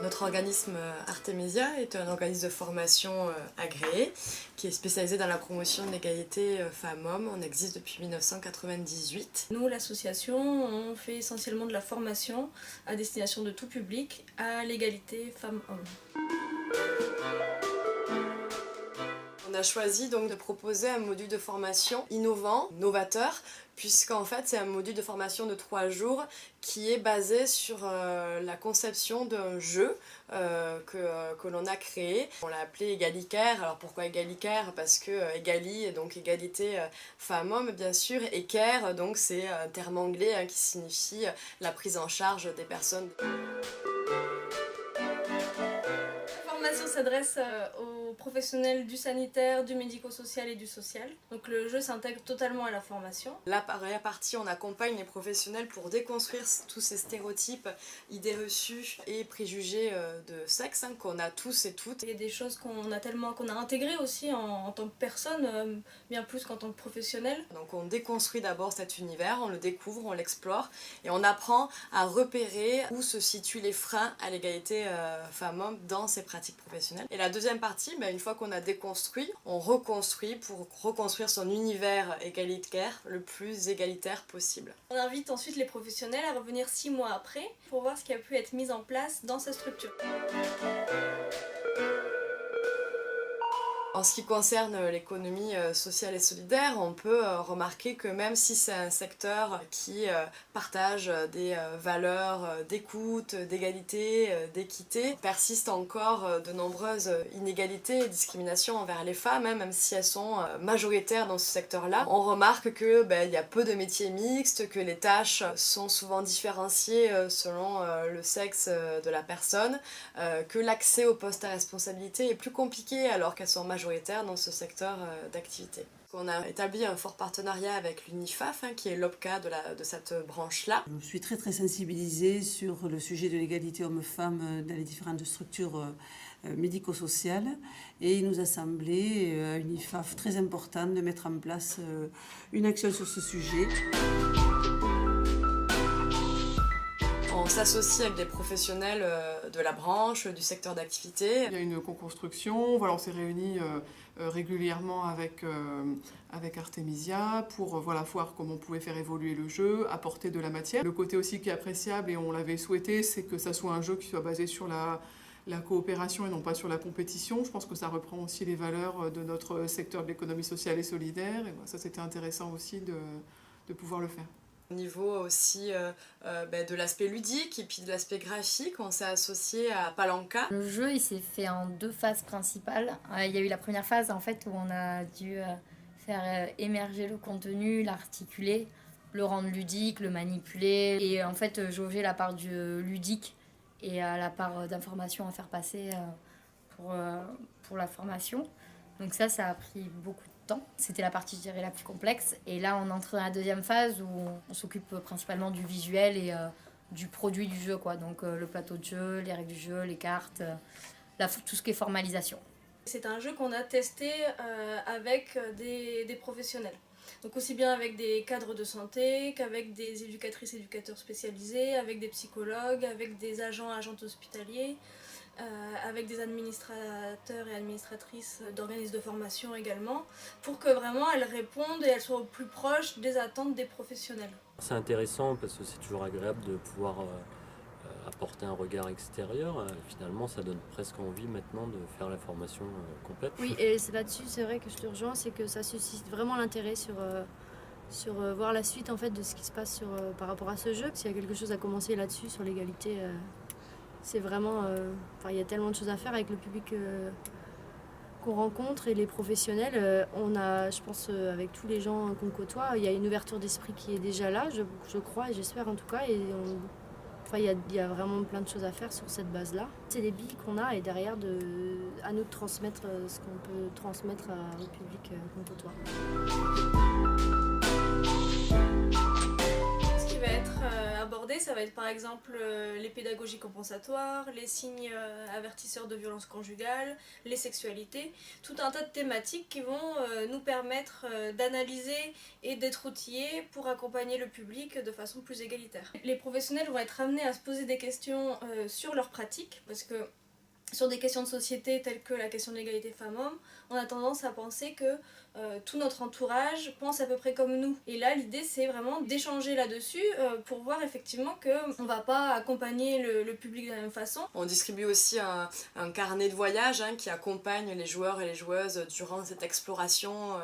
Notre organisme Artemisia est un organisme de formation agréé qui est spécialisé dans la promotion de l'égalité femmes-hommes. On existe depuis 1998. Nous, l'association, on fait essentiellement de la formation à destination de tout public à l'égalité femmes-hommes. On a choisi donc de proposer un module de formation innovant, novateur, puisqu'en fait c'est un module de formation de 3 jours qui est basé sur la conception d'un jeu que l'on a créé. On l'a appelé Égalicaire. Alors pourquoi Égalicaire? Parce que Égali, donc égalité femmes-hommes bien sûr, et care, donc c'est un terme anglais qui signifie la prise en charge des personnes. La formation s'adresse aux professionnels du sanitaire, du médico-social et du social. Donc le jeu s'intègre totalement à la formation. La première partie, on accompagne les professionnels pour déconstruire tous ces stéréotypes, idées reçues et préjugés de sexe qu'on a tous et toutes. Il y a des choses qu'on a intégrées aussi en tant que personne, bien plus qu'en tant que professionnel. Donc on déconstruit d'abord cet univers, on le découvre, on l'explore et on apprend à repérer où se situent les freins à l'égalité femmes-hommes dans ces pratiques professionnelles. Et la deuxième partie, une fois qu'on a déconstruit, on reconstruit pour reconstruire son univers égalitaire le plus égalitaire possible. On invite ensuite les professionnels à revenir 6 mois après pour voir ce qui a pu être mis en place dans sa structure. En ce qui concerne l'économie sociale et solidaire, on peut remarquer que même si c'est un secteur qui partage des valeurs d'écoute, d'égalité, d'équité, persiste encore de nombreuses inégalités et discriminations envers les femmes, même si elles sont majoritaires dans ce secteur-là. On remarque que il y a peu de métiers mixtes, que les tâches sont souvent différenciées selon le sexe de la personne, que l'accès aux postes à responsabilité est plus compliqué alors qu'elles sont majoritaires dans ce secteur d'activité. On a établi un fort partenariat avec l'UNIFAF, qui est l'OPCA de cette branche-là. Je suis très sensibilisée sur le sujet de l'égalité hommes-femmes dans les différentes structures médico-sociales et il nous a semblé à l'UNIFAF très important de mettre en place une action sur ce sujet. On s'associe avec des professionnels de la branche, du secteur d'activité. Il y a une co-construction, on s'est réunis régulièrement avec Artemisia pour voir comment on pouvait faire évoluer le jeu, apporter de la matière. Le côté aussi qui est appréciable, et on l'avait souhaité, c'est que ça soit un jeu qui soit basé sur la coopération et non pas sur la compétition. Je pense que ça reprend aussi les valeurs de notre secteur de l'économie sociale et solidaire. Et ça, c'était intéressant aussi de pouvoir le faire. Au niveau aussi de l'aspect ludique et puis de l'aspect graphique, on s'est associé à Palanca. Le jeu il s'est fait en 2 phases principales. Il y a eu la première phase en fait où on a dû faire émerger le contenu, l'articuler, le rendre ludique, le manipuler et en fait jauger la part du ludique et la part d'information à faire passer pour la formation. Donc ça a pris beaucoup de temps. C'était la partie, je dirais, la plus complexe. Et là, on entre dans la deuxième phase où on s'occupe principalement du visuel et du produit du jeu, quoi. Donc le plateau de jeu, les règles du jeu, les cartes, tout ce qui est formalisation. C'est un jeu qu'on a testé avec des professionnels. Donc aussi bien avec des cadres de santé qu'avec des éducatrices et éducateurs spécialisés, avec des psychologues, avec des agentes hospitaliers, avec des administrateurs et administratrices d'organismes de formation également, pour que vraiment elles répondent et elles soient au plus proche des attentes des professionnels. C'est intéressant parce que c'est toujours agréable de pouvoir apporter un regard extérieur. Finalement, ça donne presque envie maintenant de faire la formation complète. Oui, et c'est là-dessus, c'est vrai que je te rejoins, c'est que ça suscite vraiment l'intérêt sur voir la suite en fait de ce qui se passe par rapport à ce jeu. S'il y a quelque chose à commencer là-dessus, sur l'égalité, c'est vraiment... il y a tellement de choses à faire avec le public qu'on rencontre et les professionnels. On a, je pense, avec tous les gens qu'on côtoie, il y a une ouverture d'esprit qui est déjà là, je crois, et j'espère en tout cas. Et il y a vraiment plein de choses à faire sur cette base-là. C'est des billes qu'on a et derrière, à nous de transmettre ce qu'on peut transmettre au public qu'on côtoie. Ce qui va être abordé, ça va être par exemple les pédagogies compensatoires, les signes avertisseurs de violences conjugales, les sexualités, tout un tas de thématiques qui vont nous permettre d'analyser et d'être outillés pour accompagner le public de façon plus égalitaire. Les professionnels vont être amenés à se poser des questions sur leur pratique, parce que sur des questions de société telles que la question de l'égalité femmes-hommes, on a tendance à penser que tout notre entourage pense à peu près comme nous. Et là, l'idée, c'est vraiment d'échanger là-dessus pour voir effectivement qu'on ne va pas accompagner le public de la même façon. On distribue aussi un carnet de voyage qui accompagne les joueurs et les joueuses durant cette exploration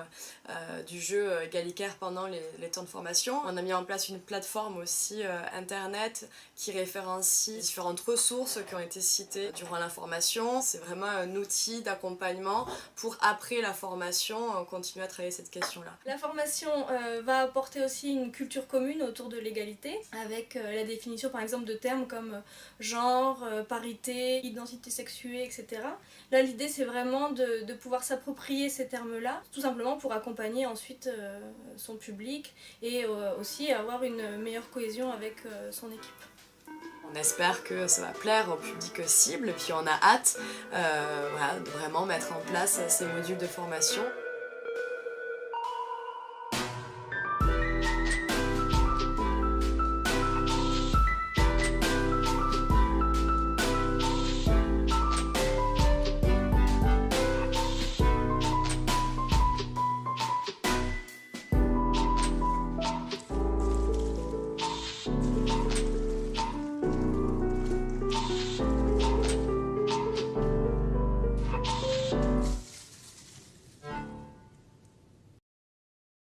du jeu Gallicaire pendant les temps de formation. On a mis en place une plateforme aussi internet qui référencie différentes ressources qui ont été citées durant la formation. C'est vraiment un outil d'accompagnement pour après la formation continuer à travailler cette question-là. La formation va apporter aussi une culture commune autour de l'égalité, avec la définition par exemple de termes comme genre, parité, identité sexuée, etc. Là, l'idée, c'est vraiment de pouvoir s'approprier ces termes-là, tout simplement pour accompagner ensuite son public et aussi avoir une meilleure cohésion avec son équipe. On espère que ça va plaire au public cible, et puis on a hâte de vraiment mettre en place ces modules de formation.